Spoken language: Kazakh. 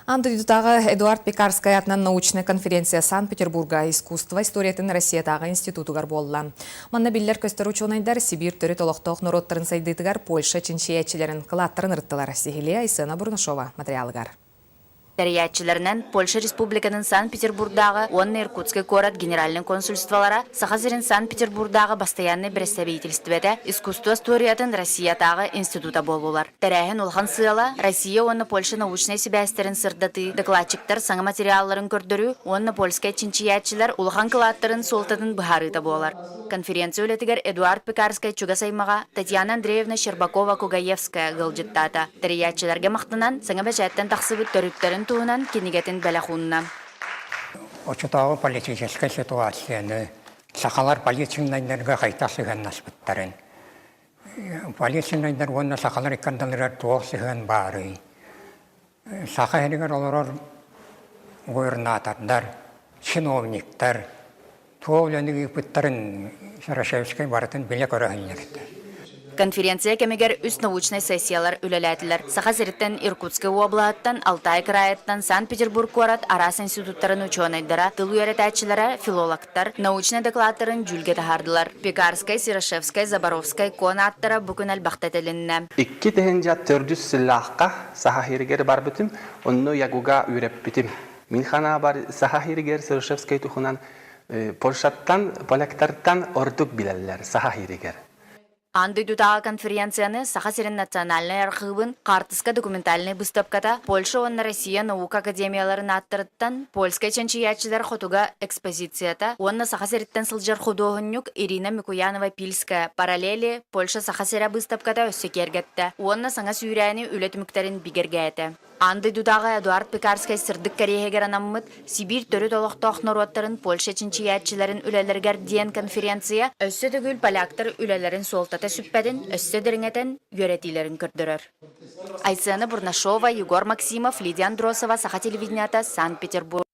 Андыдутағы Эдуард Пекарская атынан научная конференция Санкт-Петербурга искусство историятын Россиятағы институтугар болла. Манна биллер көстер учонайдар Сибир төрі толықтық нороттарын сайдытыгар Польша чинчиячилерін қылаттырын ырттылар. Сихилия Айсена Бурнашова материалыгар. Тәрияатчыларынан Польша Республиканың Санкт-Петербургдағы, онны Иркутский город генеральный консульстволара, Сахазирин Санкт-Петербургдағы постоянный представительствете искусство историятын Россиятағы института болулар. Тәрәхін улхан сыяла, Россия онны Польша научный себәстерін сырдаты, докладчиктар саңа материалларын көрдіру, онны польская чинчиячилар улхан кылаттырын солтатын бұхарыта болар. Конференция өлетігер Эдуард Пекарская чуга саймаға, Татьяна Андреевна Щербакова-Кугаевская гылжыттата. Тәрияатчыларга мақтынан саңа бәжәттен тақсыбыт төрүттәрін туынан кенигетін бәләхунна. Учетағы политическая ситуацияны, сақалар полицинайдарға қайта сыған наспыттарын. Полицинайдар онна сақалар иккандалырар туақ сыған бары. Сақа әрігер оларар губернатордар, чиновниктар, туағыланы үпіттарын Шарашевскай барытын біле көрігілерді. Конференция кемегер үст научный сессиялар үлеләтілер. Сахазирттен Иркутский облаттан, Алтай крайыттан, Санкт-Петербург город арас институттарын ученайдара, тылу яретәтчілері, филологтар, научный докладтарын жүлге тахардылар. Пекарскай, Сирашевскай, Заборовскай, Кона аттара бүкін әлбақтетелінне. Икки тәхінжа төрдүс сыллаққа сахахиргер бар бүтім, онны ягуга үйреп бүтім. Минхана бар сахахиргер Сирашевскай тухунан Польшаттан, поляктарттан ордук билелер сахахиргер. Андыдутағы конференцияны Сахасирин национальный архивын қартыска документальный выставката Польша онна Россия наука академияларын аттырыттан польская чанчиячилер хотуга экспозицията онна Сахасириттен сылжар художник Ирина Микуянова-Пильская параллели Польша Сахасира выставката өссекергетті. Онна саңа сүйрәні үлетіміктерін бигергәйті. Андыдутағы Эдуард Пекарскай сырдық корейгер анаммыт Сибир төрі толықтақ нороттарын Польша чинчиячилерін үлелергер диен конференция өссі түгіл поляктар үлелерін солтата сүппәдін, өссі діріңетін өретилерін көрдірір. Айсена Бурнашова, Егор Максимов, Лидия Андросова, Саха телевиденията, Санкт-Петербург.